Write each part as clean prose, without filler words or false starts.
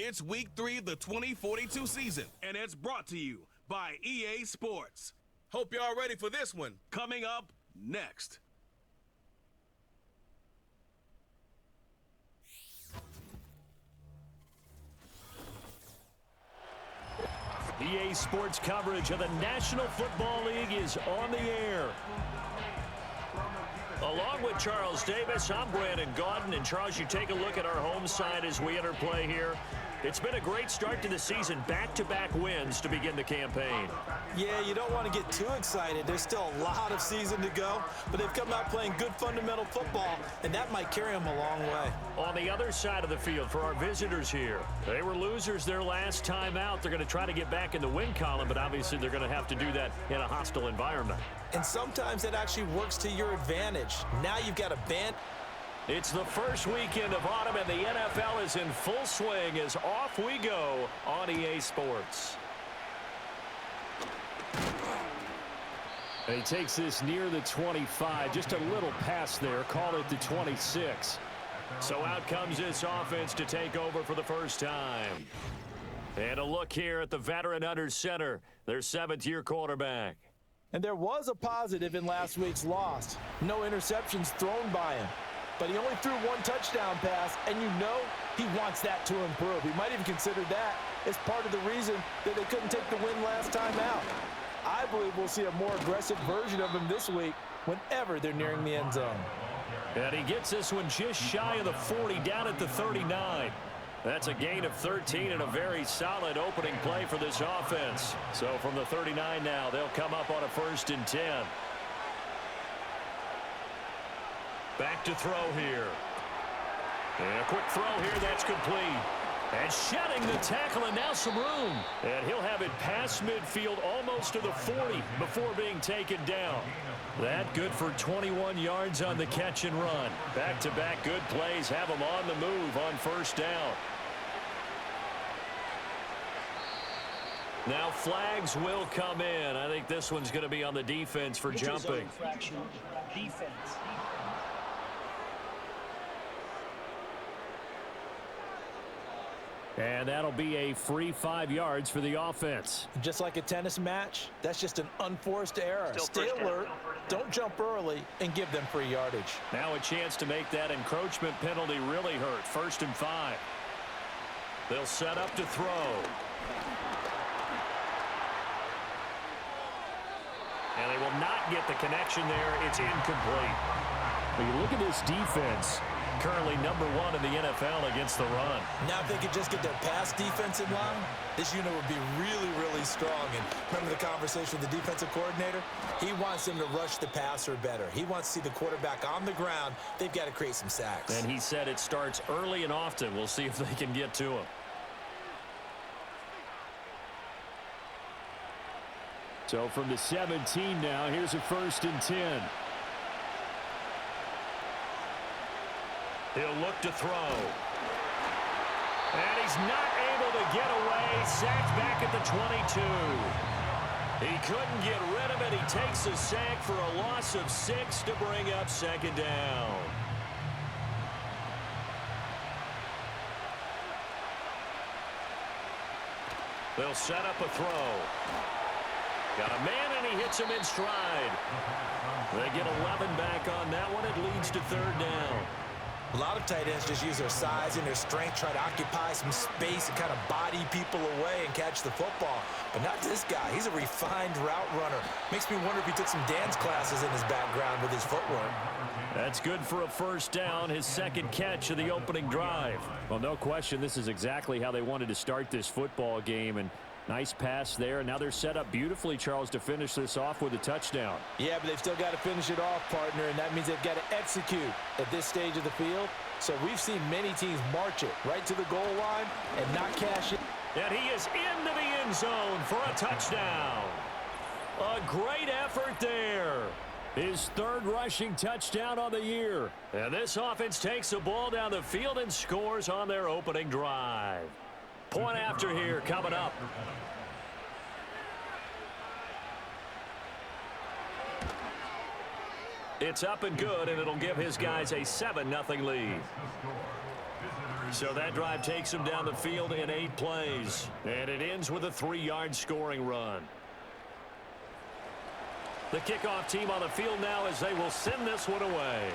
It's Week 3 of the 2042 season, and it's brought to you by EA Sports. Hope y'all ready for this one. Coming up next. EA Sports coverage of the National Football League is on the air. Along with Charles Davis, I'm Brandon Gaudin. And Charles, you take a look at our home side as we enter play here. It's been a great start to the season. Back-to-back wins to begin the campaign. Yeah, you don't want to get too excited. There's still a lot of season to go, but they've come out playing good fundamental football, and that might carry them a long way. On the other side of the field for our visitors here, they were losers their last time out. They're going to try to get back in the win column, but obviously they're going to have to do that in a hostile environment. And sometimes it actually works to your advantage. Now you've got a band. It's the first weekend of autumn, and the NFL is in full swing as off we go on EA Sports. And he takes this near the 25, just a little pass there, call it the 26. So out comes this offense to take over for the first time. And a look here at the veteran under center, their seventh-year quarterback. And there was a positive in last week's loss. No interceptions thrown by him. But he only threw one touchdown pass, and you know he wants that to improve. He might even consider that as part of the reason that they couldn't take the win last time out. I believe we'll see a more aggressive version of him this week whenever they're nearing the end zone. And he gets this one just shy of the 40, down at the 39. That's a gain of 13 and a very solid opening play for this offense. So from the 39 now, they'll come up on a 1st and 10. Back to throw here. And a quick throw here, that's complete. And shedding the tackle, and now some room. And he'll have it past midfield almost to the 40 before being taken down. That good for 21 yards on the catch and run. Back-to-back good plays have him on the move on 1st down. Now flags will come in. I think this one's going to be on the defense for jumping. Defense. And that'll be a free 5 yards for the offense. Just like a tennis match, that's just an unforced error. Stay alert, don't jump early, and give them free yardage. Now a chance to make that encroachment penalty really hurt. 1st and 5. They'll set up to throw. And they will not get the connection there. It's incomplete. When you look at this defense, currently number 1 in the NFL against the run. Now if they could just get their pass defense in line, this unit would be really, really strong. And remember the conversation with the defensive coordinator? He wants them to rush the passer better. He wants to see the quarterback on the ground. They've got to create some sacks. And he said it starts early and often. We'll see if they can get to him. So from the 17 now, here's a 1st and 10. He'll look to throw. And he's not able to get away. Sacked back at the 22. He couldn't get rid of it. He takes a sack for a loss of 6 to bring up 2nd down. They'll set up a throw. Got a man, and he hits him in stride. They get 11 back on that one. It leads to 3rd down. A lot of tight ends just use their size and their strength, try to occupy some space and kind of body people away and catch the football. But not this guy. He's a refined route runner. Makes me wonder if he took some dance classes in his background with his footwork. That's good for a 1st down, his 2nd catch of the opening drive. Well, no question, this is exactly how they wanted to start this football game. And nice pass there. Now they're set up beautifully, Charles, to finish this off with a touchdown. Yeah, but they've still got to finish it off, partner, and that means they've got to execute at this stage of the field. So we've seen many teams march it right to the goal line and not cash it. And he is into the end zone for a touchdown. A great effort there. His 3rd rushing touchdown on the year. And this offense takes the ball down the field and scores on their opening drive. Point after here coming up. It's up and good, and it'll give his guys a 7-0 lead. So that drive takes them down the field in 8 plays. And it ends with a 3-yard scoring run. The kickoff team on the field now as they will send this one away.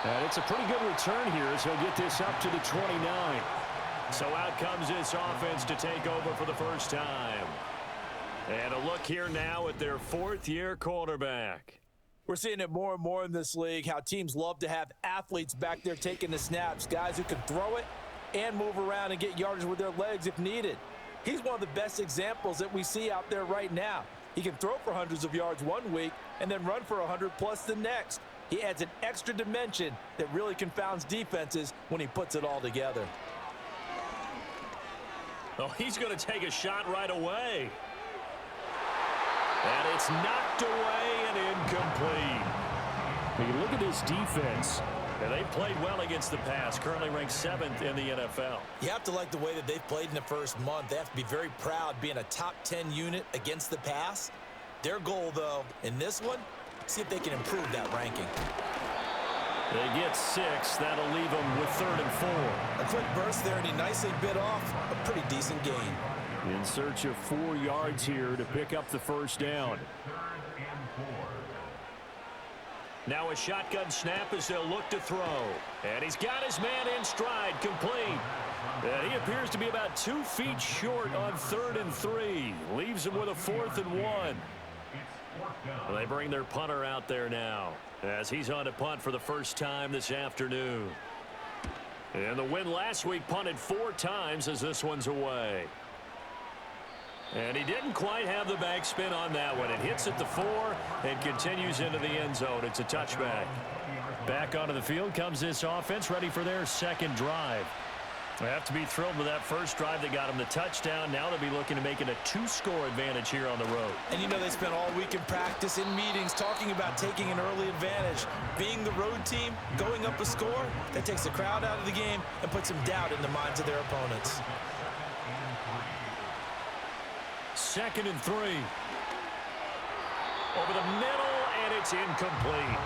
And it's a pretty good return here as he'll get this up to the 29. So out comes this offense to take over for the first time. And a look here now at their 4th-year quarterback. We're seeing it more and more in this league, how teams love to have athletes back there taking the snaps, guys who can throw it and move around and get yardage with their legs if needed. He's one of the best examples that we see out there right now. He can throw for hundreds of yards one week and then run for 100+ the next. He adds an extra dimension that really confounds defenses when he puts it all together. Oh, he's going to take a shot right away. And it's knocked away and incomplete. You look at this defense. And they played well against the pass, currently ranked 7th in the NFL. You have to like the way that they've played in the first month. They have to be very proud being a top 10 unit against the pass. Their goal, though, in this one, see if they can improve that ranking. They get 6. That'll leave them with 3rd and 4. A quick burst there, and he nicely bit off a pretty decent gain. In search of 4 yards here to pick up the first down. Now a shotgun snap as they'll look to throw. And he's got his man in stride, complete. And he appears to be about 2 feet short on 3rd and 3. Leaves him with a 4th and 1. They bring their punter out there now as he's on to punt for the first time this afternoon. And the win last week punted 4 times as this one's away. And he didn't quite have the backspin on that one. It hits at the 4 and continues into the end zone. It's a touchback. Back onto the field comes this offense, ready for their second drive. They have to be thrilled with that first drive that got them the touchdown. Now they'll be looking to make it a 2-score advantage here on the road. And you know they spent all week in practice, in meetings, talking about taking an early advantage. Being the road team, going up a score, that takes the crowd out of the game and puts some doubt in the minds of their opponents. 2nd and 3. Over the middle, and it's incomplete.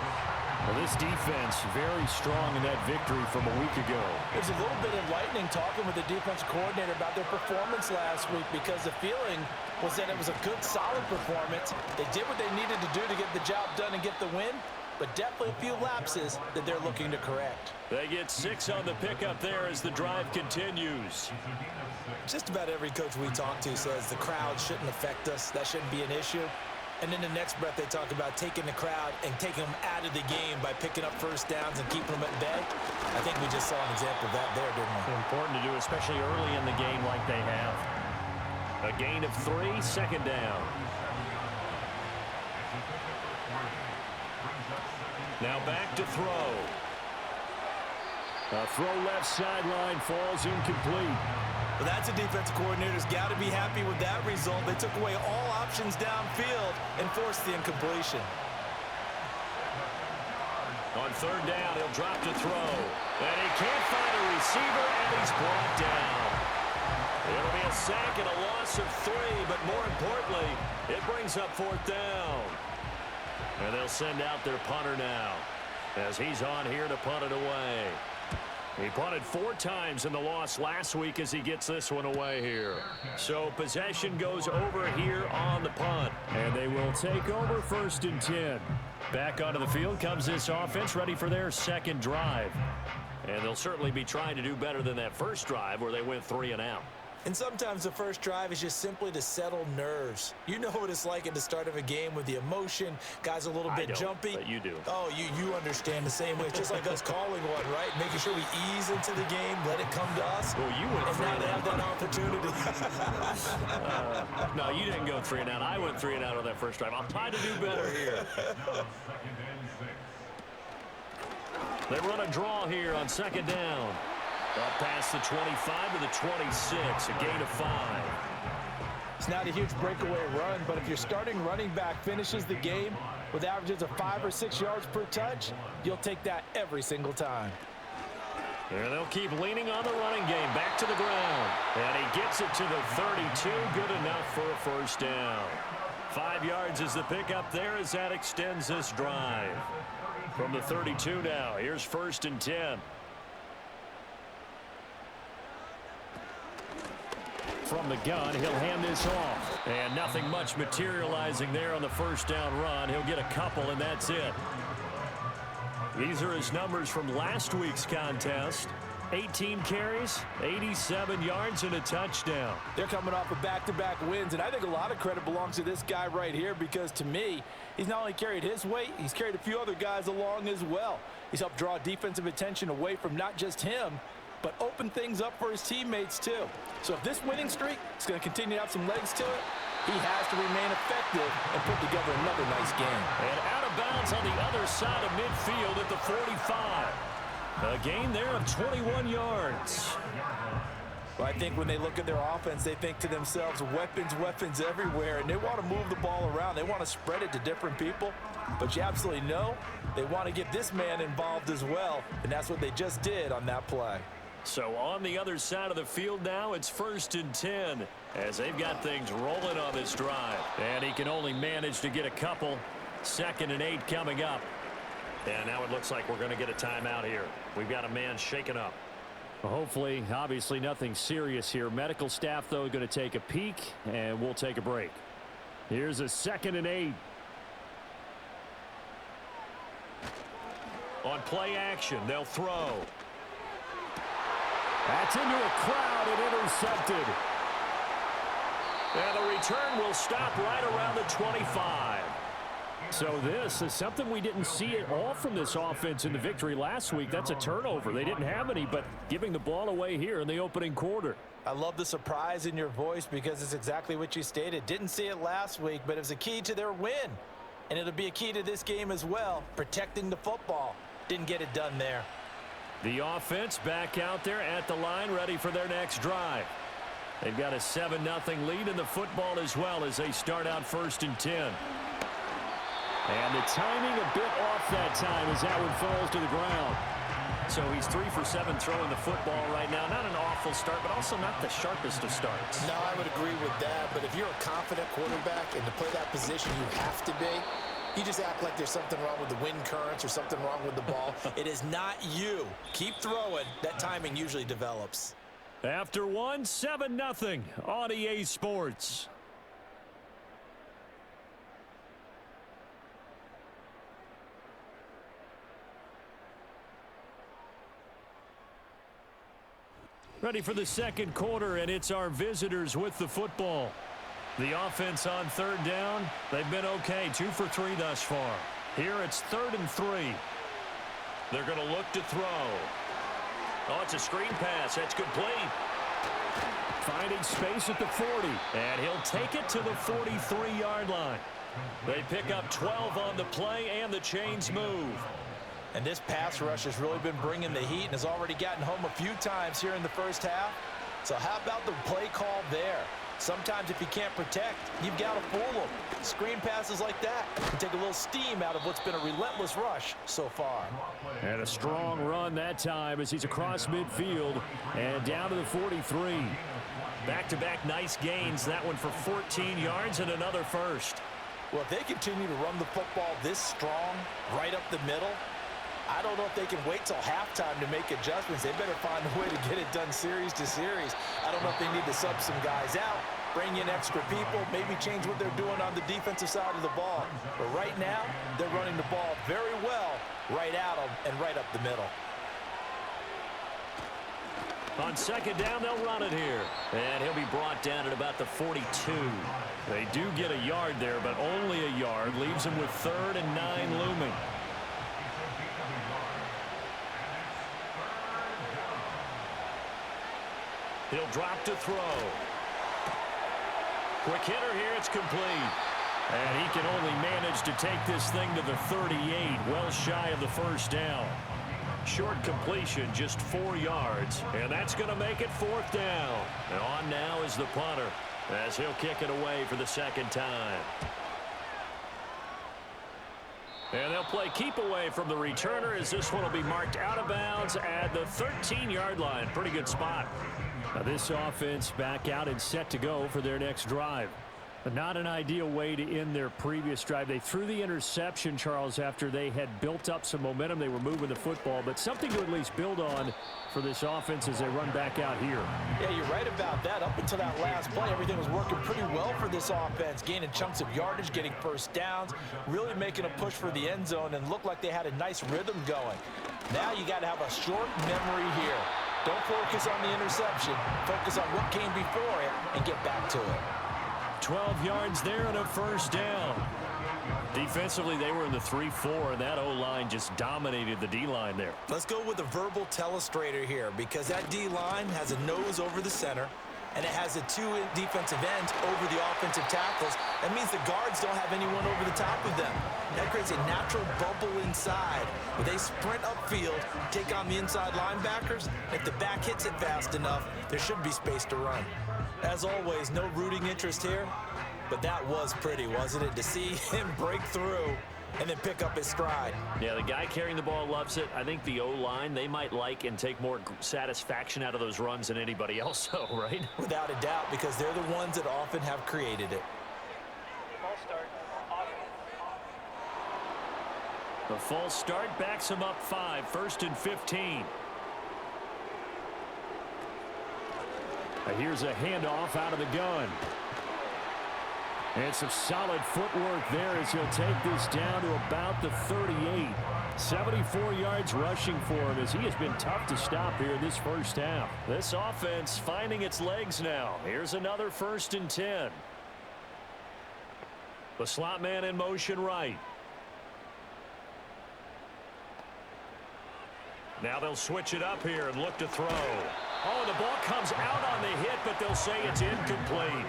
Well, this defense very strong in that victory from a week ago. There's a little bit enlightening talking with the defensive coordinator about their performance last week, because the feeling was that it was a good, solid performance. They did what they needed to do to get the job done and get the win, but definitely a few lapses that they're looking to correct. They get 6 on the pickup there as the drive continues. Just about every coach we talk to says the crowd shouldn't affect us. That shouldn't be an issue. And in the next breath, they talk about taking the crowd and taking them out of the game by picking up first downs and keeping them at bay. I think we just saw an example of that there, didn't we? Important to do, especially early in the game like they have. A gain of 3, 2nd down. Now back to throw. A throw left sideline falls incomplete. Well, that's a defensive coordinator's got to be happy with that result. They took away all options downfield and forced the incompletion. On 3rd down, he'll drop to throw. And he can't find a receiver, and he's brought down. It'll be a sack and a loss of 3, but more importantly, it brings up 4th down. And they'll send out their punter now as he's on here to punt it away. He punted 4 times in the loss last week as he gets this one away here. So possession goes over here on the punt. And they will take over 1st and 10. Back onto the field comes this offense, ready for their second drive. And they'll certainly be trying to do better than that first drive where they went 3 and out. And sometimes the first drive is just simply to settle nerves. You know what it's like at the start of a game with the emotion. Guys are a little bit jumpy. But you do. Oh, you understand the same way. It's just like us calling one, right? Making sure we ease into the game, let it come to us. Well, you went 3 and now and they out. have that opportunity. No, you didn't go 3 and out. I went 3 and out on that first drive. I'll try to do better here. They run a draw here on 2nd down. Up past the 25 to the 26, a gain of 5. It's not a huge breakaway run, but if your starting running back finishes the game with averages of 5 or 6 yards per touch, you'll take that every single time. And they'll keep leaning on the running game. Back to the ground. And he gets it to the 32. Good enough for a first down. 5 yards is the pickup there as that extends this drive. From the 32 now, here's 1st and 10. From the gun, he'll hand this off. And nothing much materializing there on the 1st down run. He'll get a couple, and that's it. These are his numbers from last week's contest. 18 carries, 87 yards, and a touchdown. They're coming off of back-to-back wins, and I think a lot of credit belongs to this guy right here because, to me, he's not only carried his weight, he's carried a few other guys along as well. He's helped draw defensive attention away from not just him, but open things up for his teammates, too. So if this winning streak is going to continue to have some legs to it, he has to remain effective and put together another nice game. And out of bounds on the other side of midfield at the 45. A gain there of 21 yards. Well, I think when they look at their offense, they think to themselves, weapons everywhere, and they want to move the ball around. They want to spread it to different people, but you absolutely know they want to get this man involved as well, and that's what they just did on that play. So on the other side of the field now, it's 1st and 10 as they've got things rolling on this drive. And he can only manage to get a couple. 2nd and 8 coming up. And now it looks like we're going to get a timeout here. We've got a man shaken up. Hopefully, obviously nothing serious here. Medical staff, though, going to take a peek, and we'll take a break. Here's a 2nd and 8. On play action, they'll throw. That's into a crowd and intercepted. And the return will stop right around the 25. So this is something we didn't see at all from this offense in the victory last week. That's a turnover. They didn't have any, but giving the ball away here in the opening quarter. I love the surprise in your voice because it's exactly what you stated. Didn't see it last week, but it was a key to their win. And it'll be a key to this game as well, protecting the football. Didn't get it done there. The offense back out there at the line, ready for their next drive. They've got a 7-0 lead in the football as well as they start out 1st and 10. And the timing a bit off that time as that one falls to the ground. So he's 3 for 7 throwing the football right now. Not an awful start, but also not the sharpest of starts. No, I would agree with that. But if you're a confident quarterback and to play that position you have to be, you just act like there's something wrong with the wind currents or something wrong with the ball. It is not you. Keep throwing. That timing usually develops. After one, 7-0 on EA Sports. Ready for the second quarter, and it's our visitors with the football. The offense on 3rd down, they've been okay, 2 for 3 thus far. Here it's 3rd and 3. They're going to look to throw. Oh, it's a screen pass. That's complete. Finding space at the 40, and he'll take it to the 43-yard line. They pick up 12 on the play, and the chains move. And this pass rush has really been bringing the heat and has already gotten home a few times here in the first half. So how about the play call there? Sometimes if you can't protect, you've got to fool them. Screen passes like that can take a little steam out of what's been a relentless rush so far. And a strong run that time as he's across midfield and down to the 43. Back-to-back nice gains. That one for 14 yards and another first. Well, if they continue to run the football this strong, right up the middle, I don't know if they can wait till halftime to make adjustments. They better find a way to get it done series to series. I don't know if they need to sub some guys out, bring in extra people, maybe change what they're doing on the defensive side of the ball. But right now, they're running the ball very well right at them and right up the middle. On 2nd down, they'll run it here. And he'll be brought down at about the 42. They do get a yard there, but only a yard. Leaves them with 3rd and 9 looming. He'll drop to throw. Quick hitter here, it's complete. And he can only manage to take this thing to the 38, well shy of the 1st down. Short completion, just 4 yards, and that's going to make it 4th down. And on now is the punter, as he'll kick it away for the 2nd time. And they'll play keep away from the returner, as this one will be marked out of bounds at the 13-yard line. Pretty good spot. Now this offense back out and set to go for their next drive. Not an ideal way to end their previous drive. They threw the interception, Charles, after they had built up some momentum. They were moving the football, but something to at least build on for this offense as they run back out here. Yeah, you're right about that. Up until that last play, everything was working pretty well for this offense, gaining chunks of yardage, getting first downs, really making a push for the end zone, and looked like they had a nice rhythm going. Now you got to have a short memory here. Don't focus on the interception. Focus on what came before it and get back to it. 12 yards there and a first down. Defensively, they were in the 3-4, and that O-line just dominated the D-line there. Let's go with a verbal telestrator here, because that D-line has a nose over the center, and it has the two defensive ends over the offensive tackles. That means the guards don't have anyone over the top of them. That creates a natural bubble inside where they sprint upfield, take on the inside linebackers. If the back hits it fast enough, there should be space to run. As always, no rooting interest here, but that was pretty, wasn't it? To see him break through and then pick up his stride. Yeah, the guy carrying the ball loves it. I think the O-line, they might like and take more satisfaction out of those runs than anybody else, though, right? Without a doubt, because they're the ones that often have created it. False start. The false start backs him up 5, 1st and 15. Here's a handoff out of the gun. And some solid footwork there as he'll take this down to about the 38. 74 yards rushing for him as he has been tough to stop here in this first half. This offense finding its legs now. Here's another 1st and 10. The slot man in motion right. Now they'll switch it up here and look to throw. Oh, the ball comes out on the hit, but they'll say it's incomplete.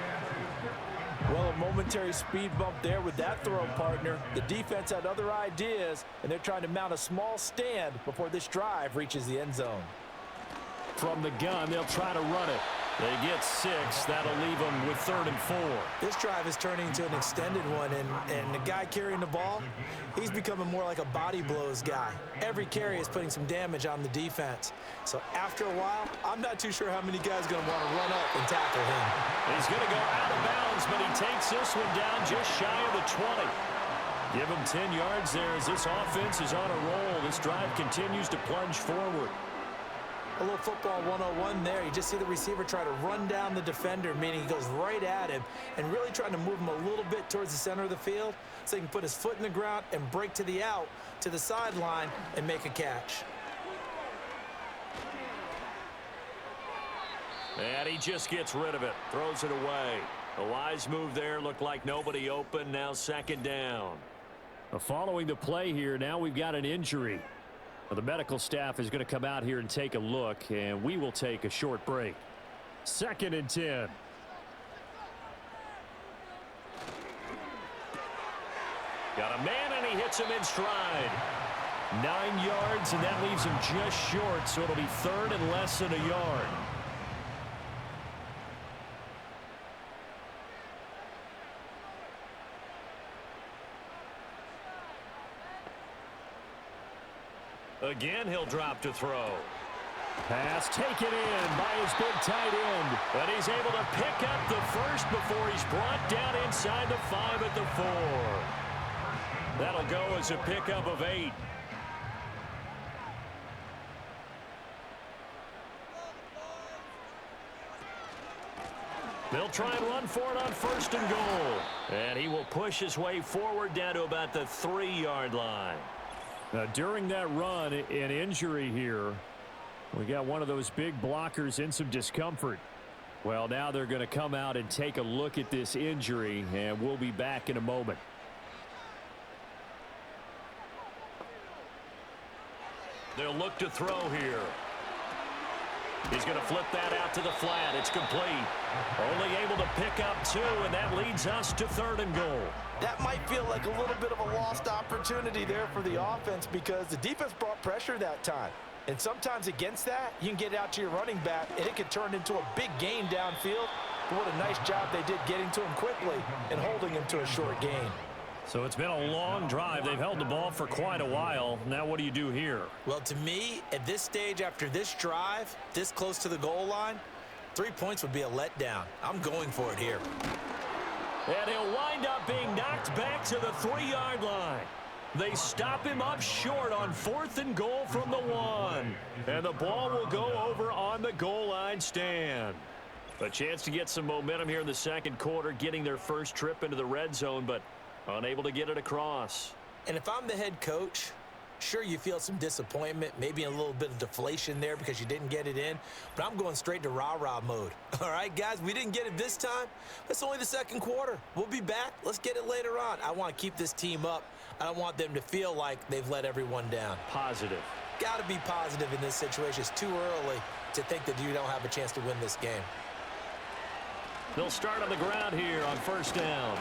Well, a momentary speed bump there with that throw, partner. The defense had other ideas, and they're trying to mount a small stand before this drive reaches the end zone. From the gun, they'll try to run it. They get 6. That'll leave them with 3rd and 4. This drive is turning into an extended one, and the guy carrying the ball, he's becoming more like a body blows guy. Every carry is putting some damage on the defense. So after a while, I'm not too sure how many guys are going to want to run up and tackle him. He's going to go out of bounds, but he takes this one down just shy of the 20. Give him 10 yards there as this offense is on a roll. This drive continues to plunge forward. A little football 101 there. You just see the receiver try to run down the defender, meaning he goes right at him and really trying to move him a little bit towards the center of the field so he can put his foot in the ground and break to the out, to the sideline, and make a catch. And he just gets rid of it, throws it away. A wise move there, looked like nobody open, now 2nd down. Following the play here, now we've got an injury. The medical staff is going to come out here and take a look, and we will take a short break. 2nd and 10. Got a man, and he hits him in stride. 9 yards, and that leaves him just short, so it'll be 3rd and less than a yard. Again, he'll drop to throw. Pass taken in by his big tight end. But he's able to pick up the first before he's brought down inside the 5 at the 4. That'll go as a pickup of 8. They'll try and run for it on 1st and goal. And he will push his way forward down to about the 3-yard line. Now, during that run, an injury here. We got one of those big blockers in some discomfort. Well, now they're going to come out and take a look at this injury, and we'll be back in a moment. They'll look to throw here. He's going to flip that out to the flat. It's complete. Only able to pick up 2, and that leads us to 3rd and goal. That might feel like a little bit of a lost opportunity there for the offense because the defense brought pressure that time. And sometimes against that, you can get it out to your running back, and it can turn into a big gain downfield. But what a nice job they did getting to him quickly and holding him to a short gain. So it's been a long drive. They've held the ball for quite a while. Now what do you do here? Well, to me, at this stage after this drive, this close to the goal line, 3 points would be a letdown. I'm going for it here. And he'll wind up being knocked back to the 3-yard line. They stop him up short on 4th and goal from the 1. And the ball will go over on the goal line stand. A chance to get some momentum here in the second quarter, getting their first trip into the red zone, but unable to get it across. And if I'm the head coach, sure, you feel some disappointment, maybe a little bit of deflation there because you didn't get it in, but I'm going straight to rah-rah mode. All right, guys, we didn't get it this time. It's only the second quarter. We'll be back. Let's get it later on. I want to keep this team up. I don't want them to feel like they've let everyone down. Positive. Got to be positive in this situation. It's too early to think that you don't have a chance to win this game. They'll start on the ground here on first down.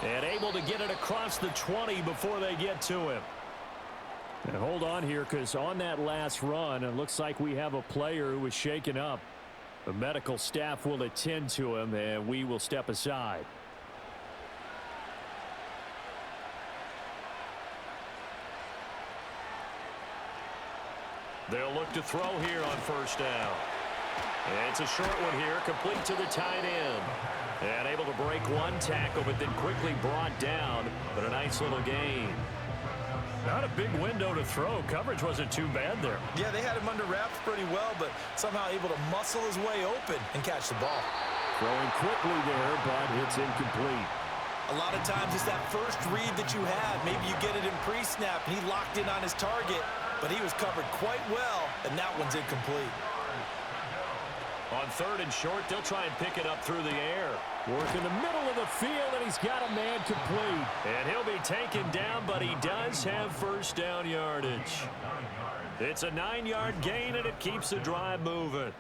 And able to get it across the 20 before they get to him. And hold on here, because on that last run, it looks like we have a player who was shaken up. The medical staff will attend to him, and we will step aside. They'll look to throw here on first down. And it's a short one here, complete to the tight end. And able to break one tackle, but then quickly brought down. But a nice little gain. Not a big window to throw. Coverage wasn't too bad there. Yeah, they had him under wraps pretty well, but somehow able to muscle his way open and catch the ball. Throwing quickly there, but it's incomplete. A lot of times it's that first read that you have. Maybe you get it in pre-snap, and he locked in on his target, but he was covered quite well, and that one's incomplete. On 3rd and short, they'll try and pick it up through the air. Work in the middle of the field, and he's got a man complete. And he'll be taken down, but he does have first down yardage. It's a 9-yard gain, and it keeps the drive moving.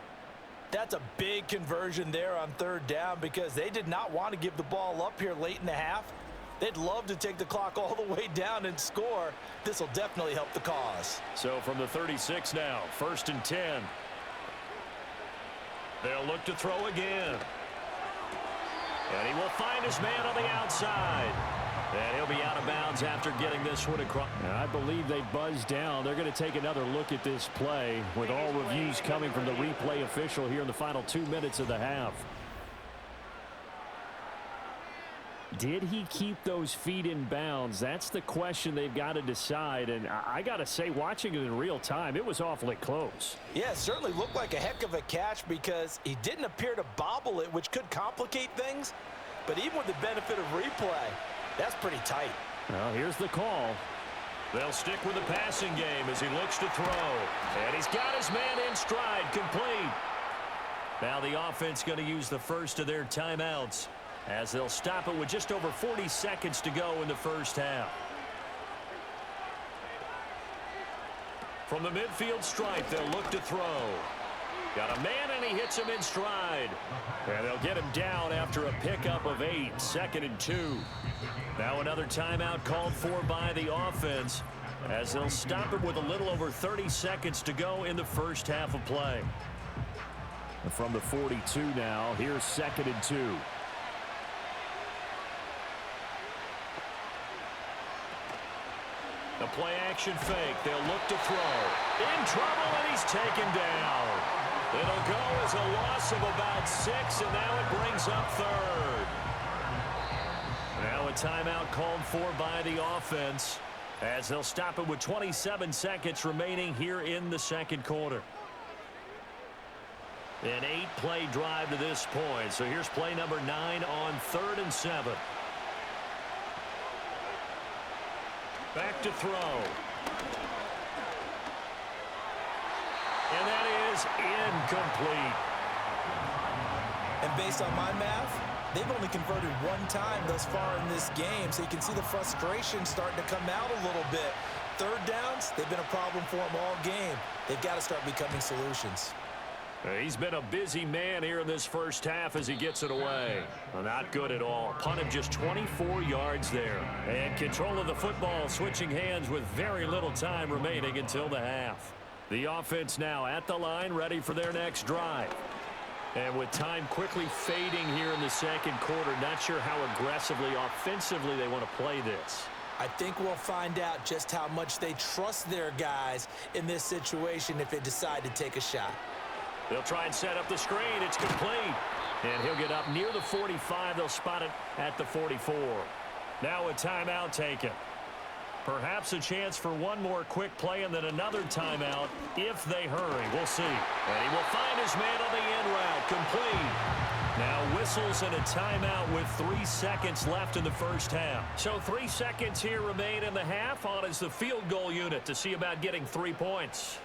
That's a big conversion there on 3rd down because they did not want to give the ball up here late in the half. They'd love to take the clock all the way down and score. This will definitely help the cause. So from the 36 now, 1st and 10. They'll look to throw again. And he will find his man on the outside. And he'll be out of bounds after getting this one across. I believe they buzzed down. They're going to take another look at this play with all reviews coming from the replay official here in the final 2 minutes of the half. Did he keep those feet in bounds? That's the question they've got to decide. And I got to say, watching it in real time, it was awfully close. Yeah, it certainly looked like a heck of a catch because he didn't appear to bobble it, which could complicate things. But even with the benefit of replay, that's pretty tight. Well, here's the call. They'll stick with the passing game as he looks to throw. And he's got his man in stride, complete. Now the offense going to use the first of their timeouts, as they'll stop it with just over 40 seconds to go in the first half. From the midfield stripe, they'll look to throw. Got a man, and he hits him in stride. And they'll get him down after a pickup of 8, 2nd and 2. Now another timeout called for by the offense, as they'll stop it with a little over 30 seconds to go in the first half of play. And from the 42 now, here's 2nd and 2. The play action fake. They'll look to throw. In trouble, and he's taken down. It'll go as a loss of about 6, and now it brings up 3rd. Now a timeout called for by the offense, as they'll stop it with 27 seconds remaining here in the second quarter. An 8-play drive to this point. So here's play number 9 on 3rd and 7. Back to throw. And that is incomplete. And based on my math, they've only converted one time thus far in this game, so you can see the frustration starting to come out a little bit. 3rd downs, they've been a problem for them all game. They've got to start becoming solutions. He's been a busy man here in this first half as he gets it away. Well, not good at all. Punted just 24 yards there. And control of the football switching hands with very little time remaining until the half. The offense now at the line, ready for their next drive. And with time quickly fading here in the second quarter, not sure how aggressively, offensively they want to play this. I think we'll find out just how much they trust their guys in this situation if they decide to take a shot. They'll try and set up the screen. It's complete. And he'll get up near the 45. They'll spot it at the 44. Now a timeout taken. Perhaps a chance for one more quick play and then another timeout if they hurry. We'll see. And he will find his man on the end route. Complete. Now whistles and a timeout with 3 seconds left in the first half. So 3 seconds here remain in the half. On is the field goal unit to see about getting 3 points.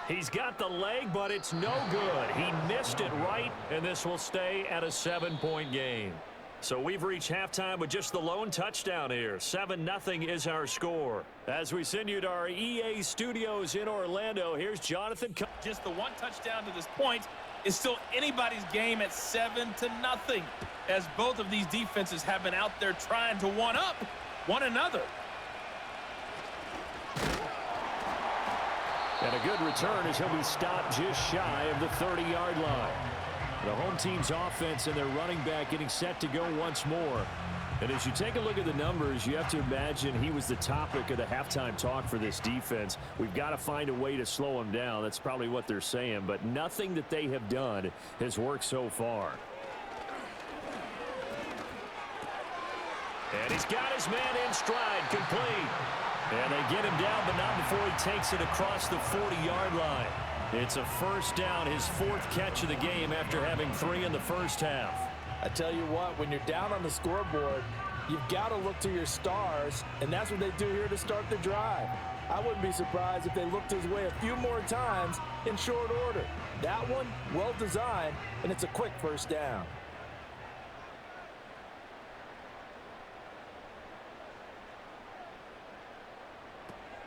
He's got the leg, but it's no good. He missed it right, and this will stay at a 7-point game. So we've reached halftime with just the lone touchdown here. 7-0 is our score. As we send you to our EA studios in Orlando, here's Jonathan. Just the one touchdown to this point is still anybody's game at 7-0, as both of these defenses have been out there trying to one-up one another. And a good return as he'll be stopped just shy of the 30-yard line. The home team's offense and their running back getting set to go once more. And as you take a look at the numbers, you have to imagine he was the topic of the halftime talk for this defense. We've got to find a way to slow him down. That's probably what they're saying. But nothing that they have done has worked so far. And he's got his man in stride, complete. And they get him down, but not before he takes it across the 40-yard line. It's a first down, his 4th catch of the game after having 3 in the first half. I tell you what, when you're down on the scoreboard, you've got to look to your stars, and that's what they do here to start the drive. I wouldn't be surprised if they looked his way a few more times in short order. That one, well designed, and it's a quick first down.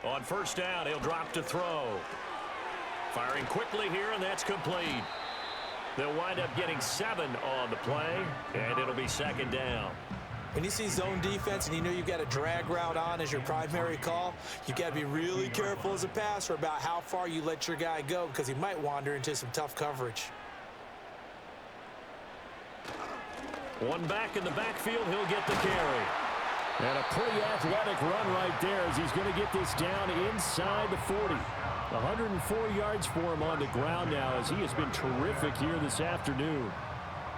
On first down, he'll drop to throw. Firing quickly here, and that's complete. They'll wind up getting 7 on the play, and it'll be 2nd down. When you see zone defense and you know you've got a drag route on as your primary call, you've got to be really careful as a passer about how far you let your guy go, because he might wander into some tough coverage. One back in the backfield, he'll get the carry. And a pretty athletic run right there as he's going to get this down inside the 40. 104 yards for him on the ground now as he has been terrific here this afternoon.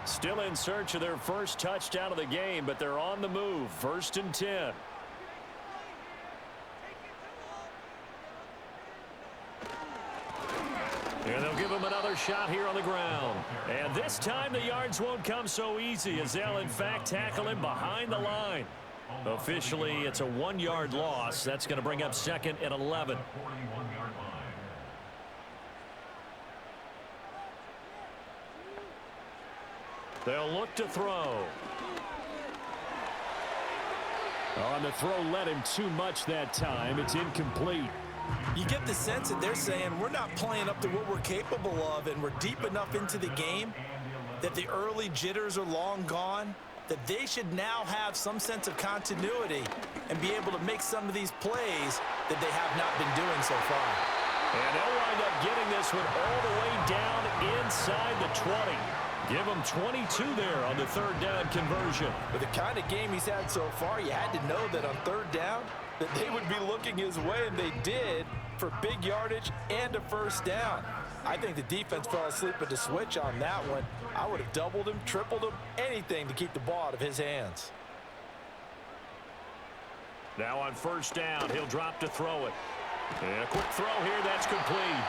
Still in search of their first touchdown of the game, but they're on the move. 1st and 10. And they'll give him another shot here on the ground. And this time the yards won't come so easy as they'll in fact tackle him behind the line. Officially, it's a 1-yard loss. That's going to bring up 2nd and 11. They'll look to throw. On the throw led him too much that time. It's incomplete. You get the sense that they're saying we're not playing up to what we're capable of, and we're deep enough into the game that the early jitters are long gone, that they should now have some sense of continuity and be able to make some of these plays that they have not been doing so far. And they'll wind up getting this one all the way down inside the 20. Give him 22 there on the 3rd down conversion. With the kind of game he's had so far, you had to know that on 3rd down that they would be looking his way, and they did, for big yardage and a first down. I think the defense fell asleep at the switch on that one. I would have doubled him, tripled him, anything to keep the ball out of his hands. Now on first down, he'll drop to throw it. And a quick throw here, that's complete.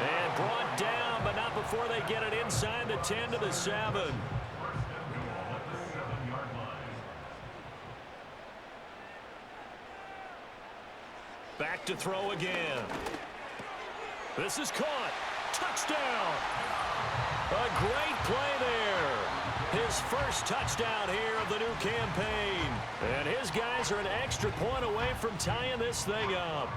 And brought down, but not before they get it inside the 10 to the 7. Back to throw again. This is caught. Touchdown. A great play there. His first touchdown here of the new campaign. And his guys are an extra point away from tying this thing up.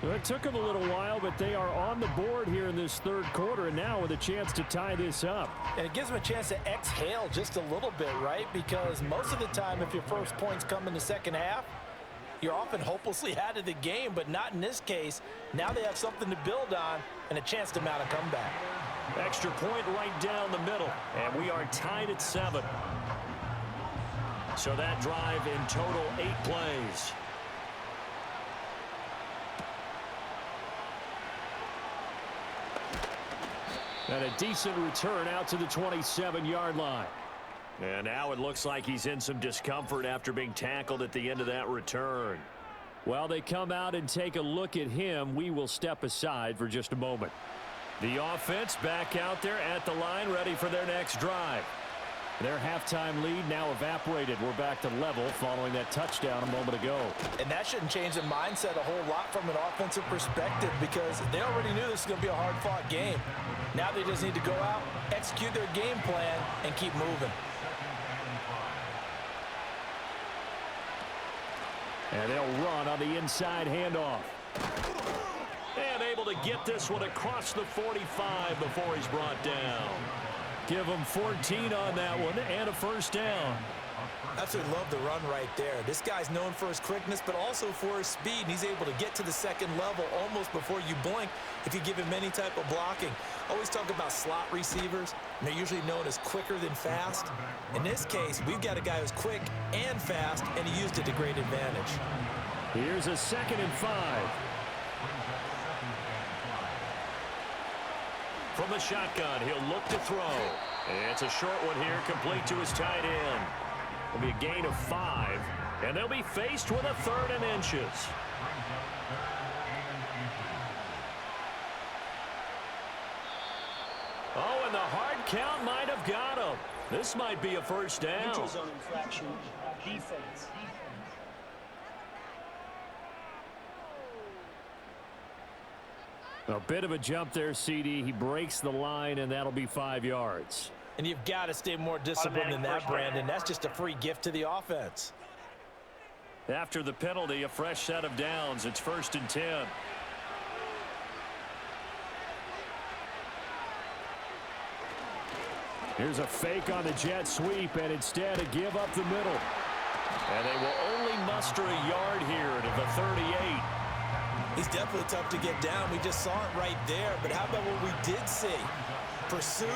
Well, it took them a little while, but they are on the board here in this 3rd quarter, and now with a chance to tie this up. And it gives them a chance to exhale just a little bit, right? Because most of the time, if your first points come in the 2nd half, you're often hopelessly out of the game, but not in this case. Now they have something to build on and a chance to mount a comeback. Extra point right down the middle, and we are tied at 7. So that drive in total 8 plays. And a decent return out to the 27-yard line. And now it looks like he's in some discomfort after being tackled at the end of that return. While they come out and take a look at him, we will step aside for just a moment. The offense back out there at the line, ready for their next drive. Their halftime lead now evaporated. We're back to level following that touchdown a moment ago. And that shouldn't change the mindset a whole lot from an offensive perspective because they already knew this was going to be a hard-fought game. Now they just need to go out, execute their game plan, and keep moving. And they'll run on the inside handoff. And able to get this one across the 45 before he's brought down. Give him 14 on that one and a first down. Absolutely love the run right there. This guy's known for his quickness, but also for his speed. He's able to get to the second level almost before you blink if you give him any type of blocking. Always talk about slot receivers, and they're usually known as quicker than fast. In this case, we've got a guy who's quick and fast, and he used it to great advantage. Here's a 2nd and 5. From the shotgun, he'll look to throw. It's a short one here, complete to his tight end. It'll be a gain of 5, and they'll be faced with a 3rd and inches. Oh, and the hard count might have got him. This might be a first down. Neutral zone infraction, defense. A bit of a jump there, CD. He breaks the line, and that'll be 5 yards. And you've got to stay more disciplined than that, Brandon. That's just a free gift to the offense. After the penalty, a fresh set of downs. It's 1st and 10. Here's a fake on the jet sweep, and instead a give up the middle. And they will only muster a yard here to the 38. He's definitely tough to get down. We just saw it right there. But how about what we did see? Pursuit,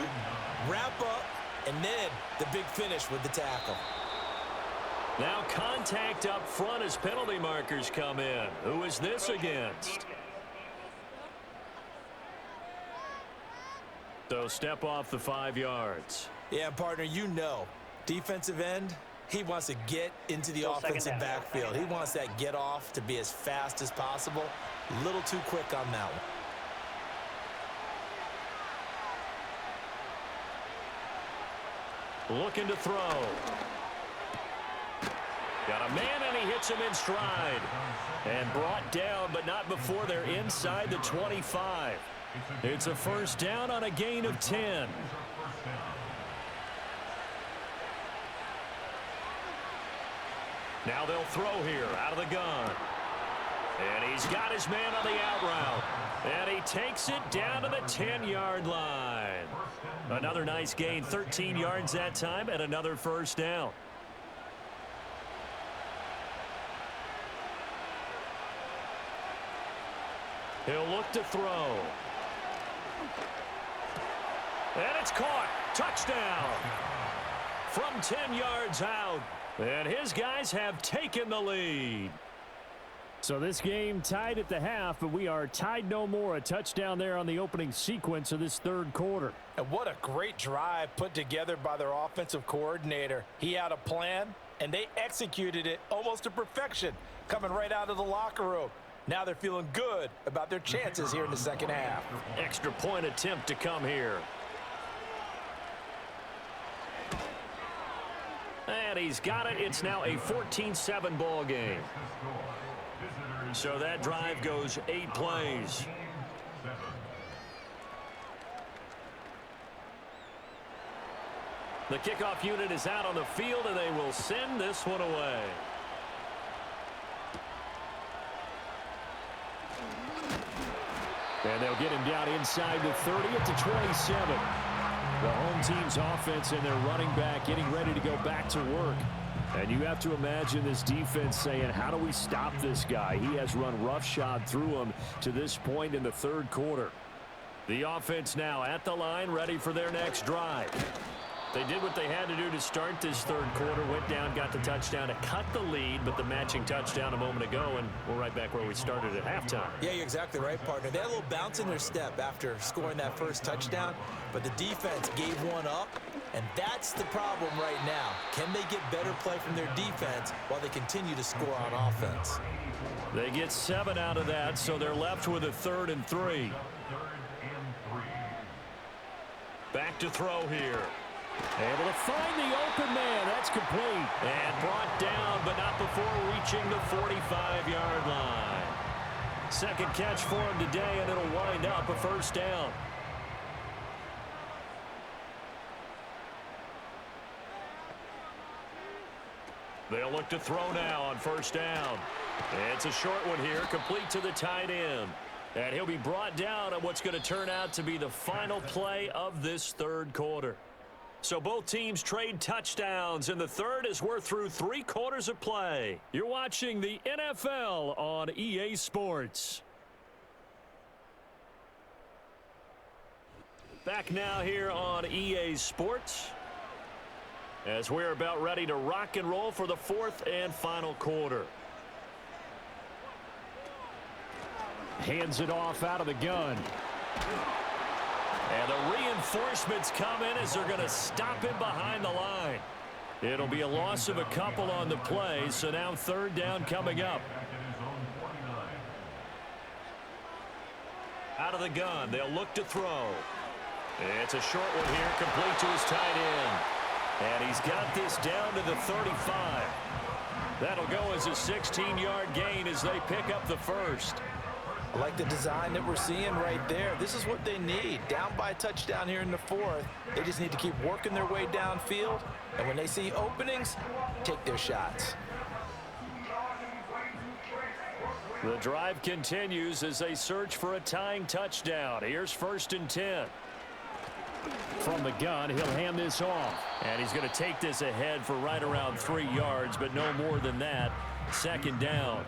wrap up, and then the big finish with the tackle. Now contact up front as penalty markers come in. Who is this against? So step off the 5 yards. Yeah, partner, you know, defensive end, he wants to get into the offensive backfield. He wants that get off to be as fast as possible. A little too quick on that one. Looking to throw. Got a man, and he hits him in stride. And brought down, but not before they're inside the 25. It's a first down on a gain of 10. Now they'll throw here out of the gun. And he's got his man on the out route. And he takes it down to the 10-yard line. Another nice gain, 13 yards that time, and another first down. He'll look to throw. And it's caught. Touchdown. From 10 yards out. And his guys have taken the lead. So this game tied at the half, but we are tied no more. A touchdown there on the opening sequence of this 3rd quarter. And what a great drive put together by their offensive coordinator. He had a plan, and they executed it almost to perfection, coming right out of the locker room. Now they're feeling good about their chances here in the second half. Extra point attempt to come here. And he's got it. It's now a 14-7 ball game. So that drive goes 8 plays. The kickoff unit is out on the field, and they will send this one away. And they'll get him down inside the 30 at the 27. The home team's offense and their running back getting ready to go back to work. And you have to imagine this defense saying, how do we stop this guy? He has run roughshod through him to this point in the 3rd quarter. The offense now at the line, ready for their next drive. They did what they had to do to start this third quarter, went down, got the touchdown to cut the lead, but the matching touchdown a moment ago, and we're right back where we started at halftime. Yeah, you're exactly right, partner. They had a little bounce in their step after scoring that first touchdown, but the defense gave one up, and that's the problem right now. Can they get better play from their defense while they continue to score on offense? They get 7 out of that, so they're left with a 3rd and 3. Back to throw here. Able to find the open man. That's complete. And brought down, but not before reaching the 45-yard line. Second catch for him today, and it'll wind up a first down. They'll look to throw now on first down. It's a short one here, complete to the tight end. And he'll be brought down on what's going to turn out to be the final play of this third quarter. So both teams trade touchdowns in the third as we're through 3 quarters of play. You're watching the NFL on EA Sports. Back now here on EA Sports as we're about ready to rock and roll for the 4th and final quarter. Hands it off out of the gun. And the reinforcements come in as they're going to stop him behind the line. It'll be a loss of a couple on the play, so now 3rd down coming up. Out of the gun, they'll look to throw. It's a short one here, complete to his tight end. And he's got this down to the 35. That'll go as a 16-yard gain as they pick up the first. I like the design that we're seeing right there. This is what they need. Down by a touchdown here in the 4th. They just need to keep working their way downfield. And when they see openings, take their shots. The drive continues as they search for a tying touchdown. Here's 1st and 10. From the gun, he'll hand this off. And he's going to take this ahead for right around 3 yards, but no more than that. 2nd down.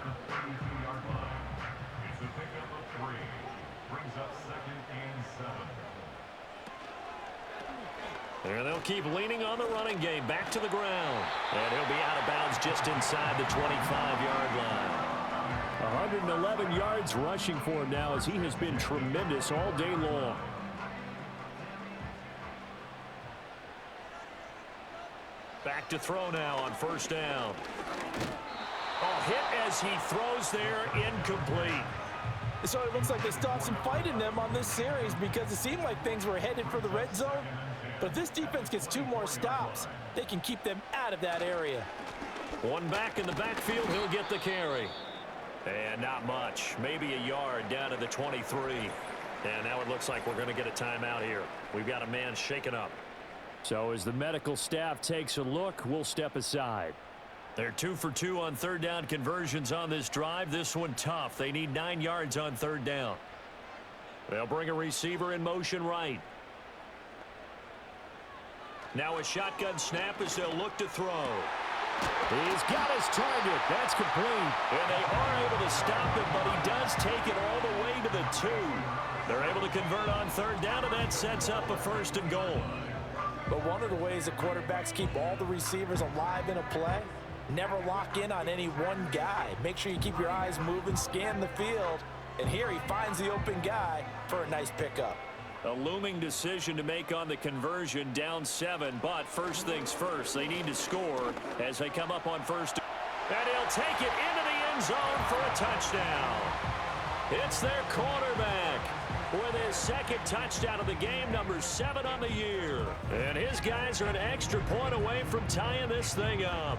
And they'll keep leaning on the running game. Back to the ground. And he'll be out of bounds just inside the 25-yard line. 111 yards rushing for him now as he has been tremendous all day long. Back to throw now on 1st down. Oh, hit as he throws there, incomplete. So it looks like they stopped some fight in them on this series because it seemed like things were headed for the red zone. But if this defense gets 2 more stops, they can keep them out of that area. One back in the backfield, he'll get the carry. And not much, maybe a yard down to the 23. And now it looks like we're going to get a timeout here. We've got a man shaken up. So as the medical staff takes a look, we'll step aside. They're 2 for 2 on 3rd down conversions on this drive. This one tough. They need 9 yards on 3rd down. They'll bring a receiver in motion right. Now a shotgun snap as they'll look to throw. He's got his target. That's complete. And they are able to stop him, but he does take it all the way to the 2. They're able to convert on 3rd down, and that sets up a 1st and goal. But one of the ways that quarterbacks keep all the receivers alive in a play, never lock in on any one guy. Make sure you keep your eyes moving, scan the field, and here he finds the open guy for a nice pickup. A looming decision to make on the conversion, down 7, but first things first, they need to score as they come up on 1st. And he'll take it into the end zone for a touchdown. It's their quarterback with his 2nd touchdown of the game, number 7 on the year. And his guys are an extra point away from tying this thing up.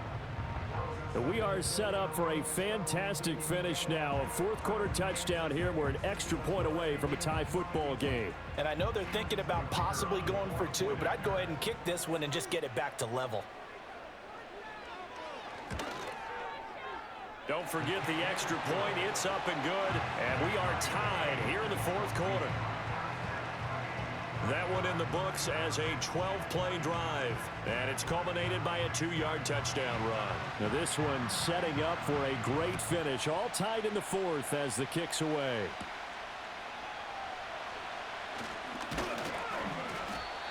We are set up for a fantastic finish now. A 4th quarter touchdown here. We're an extra point away from a tie football game. And I know they're thinking about possibly going for 2, but I'd go ahead and kick this one and just get it back to level. Don't forget the extra point. It's up and good. And we are tied here in the 4th quarter. That one in the books as a 12-play drive. And it's culminated by a 2-yard touchdown run. Now this one setting up for a great finish. All tied in the 4th as the kick's away.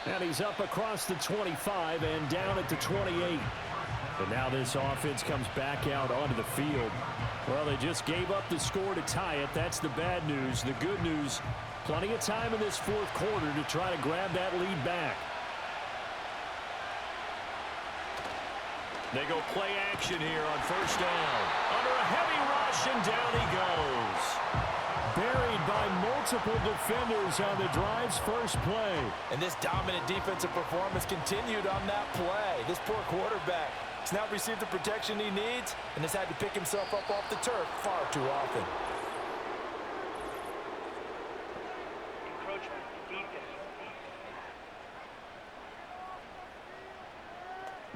And he's up across the 25 and down at the 28. And now this offense comes back out onto the field. Well, they just gave up the score to tie it. That's the bad news. The good news, plenty of time in this fourth quarter to try to grab that lead back. They go play action here on first down. Under a heavy rush, and down he goes. Buried by multiple defenders on the drive's first play. And this dominant defensive performance continued on that play. This poor quarterback has now received the protection he needs and has had to pick himself up off the turf far too often. Encroachment, defense.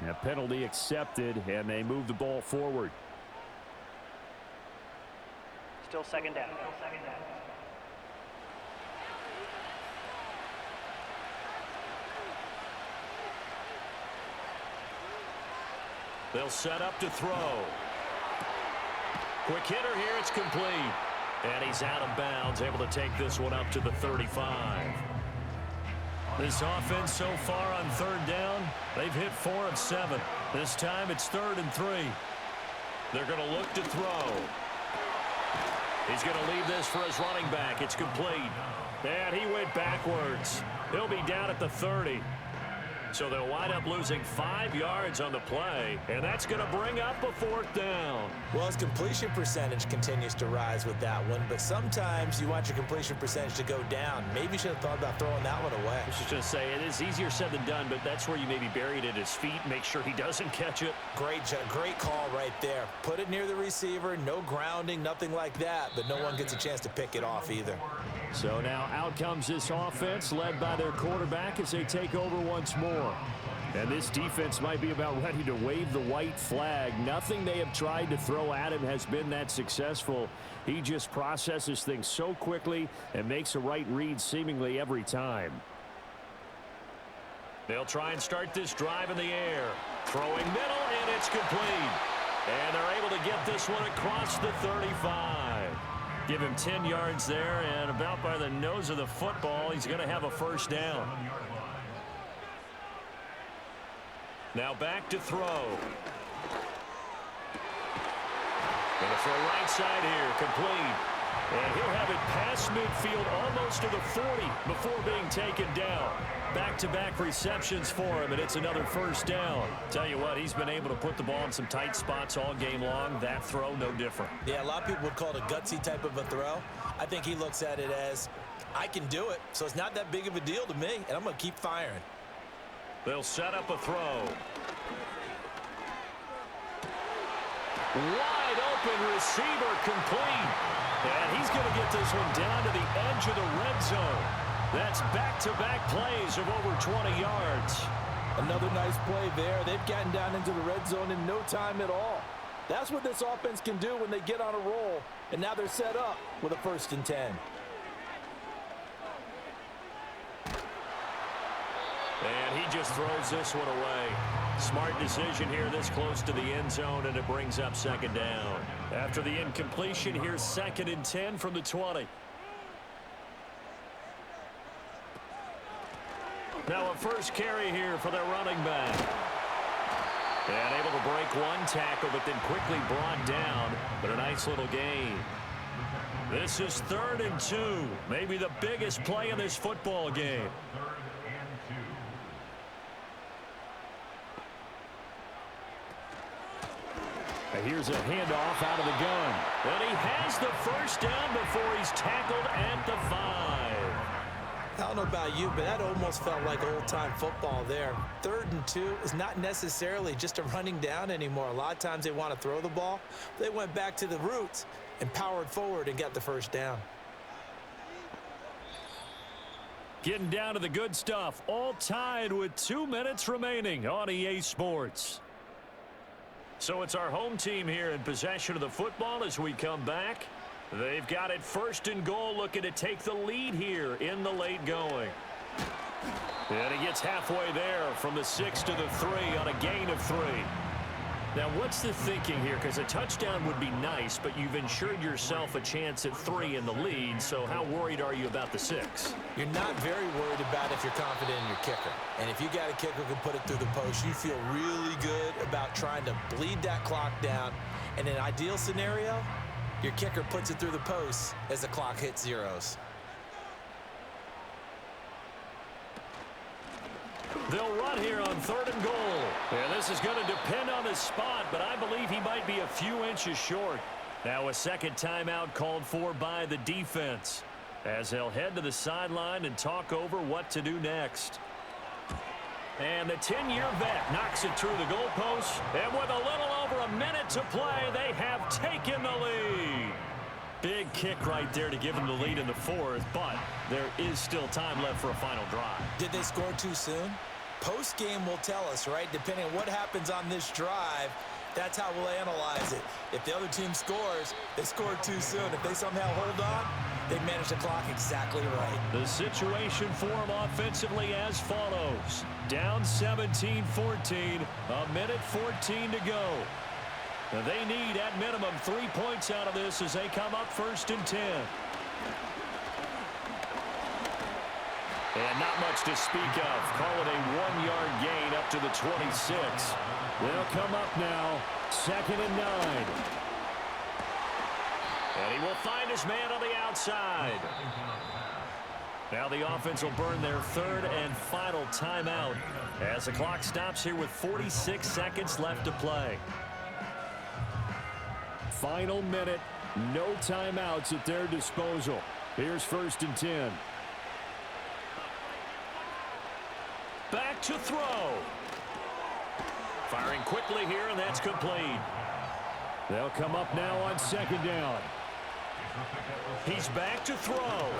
A penalty accepted, and they move the ball forward. Still second down. They'll set up to throw. Quick hitter here, it's complete. And he's out of bounds, able to take this one up to the 35. This offense so far on third down, they've hit 4 of 7. This time it's 3rd and 3. They're going to look to throw. He's going to leave this for his running back. It's complete. And he went backwards. He'll be down at the 30. So they'll wind up losing 5 yards on the play, and that's going to bring up a 4th down. Well, his completion percentage continues to rise with that one, but sometimes you want your completion percentage to go down. Maybe you should have thought about throwing that one away. I was just going to say, it is easier said than done, but that's where you maybe bury it at his feet, make sure he doesn't catch it. Great call right there. Put it near the receiver, no grounding, nothing like that, but no one gets a chance to pick it off either. So now out comes this offense, led by their quarterback as they take over once more. And this defense might be about ready to wave the white flag. Nothing they have tried to throw at him has been that successful. He just processes things so quickly and makes a right read seemingly every time. They'll try and start this drive in the air. Throwing middle, and it's complete. And they're able to get this one across the 35. Give him 10 yards there, and about by the nose of the football, he's going to have a 1st down. Now back to throw. Going to throw right side here, complete. And he'll have it past midfield almost to the 40 before being taken down. Back-to-back receptions for him, and it's another 1st down. Tell you what, he's been able to put the ball in some tight spots all game long. That throw, no different. Yeah, a lot of people would call it a gutsy type of a throw. I think he looks at it as, I can do it, so it's not that big of a deal to me, and I'm going to keep firing. They'll set up a throw. Wide open receiver, complete. And he's going to get this one down to the edge of the red zone. That's back-to-back plays of over 20 yards. Another nice play there. They've gotten down into the red zone in no time at all. That's what this offense can do when they get on a roll. And now they're set up with a 1st and 10. And he just throws this one away. Smart decision here this close to the end zone, and it brings up 2nd down. After the incompletion, here's 2nd and 10 from the 20. Now a first carry here for their running back. And able to break one tackle, but then quickly brought down. But a nice little gain. This is 3rd and 2. Maybe the biggest play in this football game. Here's a handoff out of the gun. And he has the 1st down before he's tackled at the 5. I don't know about you, but that almost felt like old-time football there. 3rd and 2 is not necessarily just a running down anymore. A lot of times they want to throw the ball. They went back to the roots and powered forward and got the 1st down. Getting down to the good stuff. All tied with 2 minutes remaining on EA Sports. So it's our home team here in possession of the football as we come back. They've got it 1st and goal, looking to take the lead here in the late going. And he gets halfway there from the 6 to the 3 on a gain of 3. Now, what's the thinking here? Because a touchdown would be nice, but you've ensured yourself a chance at 3 in the lead, so how worried are you about the 6? You're not very worried about if you're confident in your kicker. And if you got a kicker who can put it through the post, you feel really good about trying to bleed that clock down. In an ideal scenario, your kicker puts it through the post as the clock hits zeros. They'll run here on 3rd and goal. And this is going to depend on the spot, but I believe he might be a few inches short. Now a second timeout called for by the defense, as they'll head to the sideline and talk over what to do next. And the 10-year vet knocks it through the goalpost, and with a little over a minute to play, they have taken the lead. Big kick right there to give them the lead in the 4th, but there is still time left for a final drive. Did they score too soon? Post-game will tell us, right? Depending on what happens on this drive, that's how we'll analyze it. If the other team scores, they scored too soon. If they somehow hold on, they manage the clock exactly right. The situation for them offensively as follows. Down 17-14, a minute 14 to go. Now they need, at minimum, 3 points out of this as they come up 1st and 10. And not much to speak of. Call it a 1-yard gain up to the 26. They'll come up now, 2nd and 9. And he will find his man on the outside. Now the offense will burn their 3rd and final timeout as the clock stops here with 46 seconds left to play. Final minute, no timeouts at their disposal. Here's 1st and 10. Back to throw. Firing quickly here, and that's complete. They'll come up now on 2nd down. He's back to throw. Over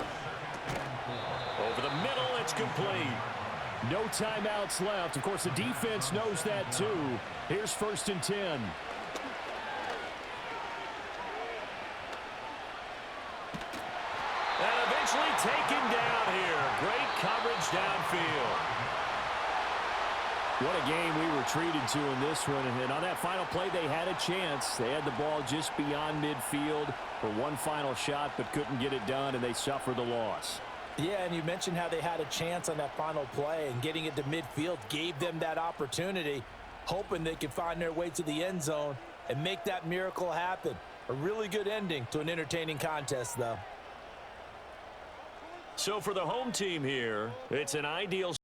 the middle, it's complete. No timeouts left. Of course, the defense knows that too. Here's 1st and 10. And eventually taken down here. Great coverage downfield. What a game we were treated to in this one. And on that final play, they had a chance. They had the ball just beyond midfield for one final shot, but couldn't get it done, and they suffered the loss. Yeah, and you mentioned how they had a chance on that final play, and getting it to midfield gave them that opportunity, hoping they could find their way to the end zone and make that miracle happen. A really good ending to an entertaining contest, though. So for the home team here, it's an ideal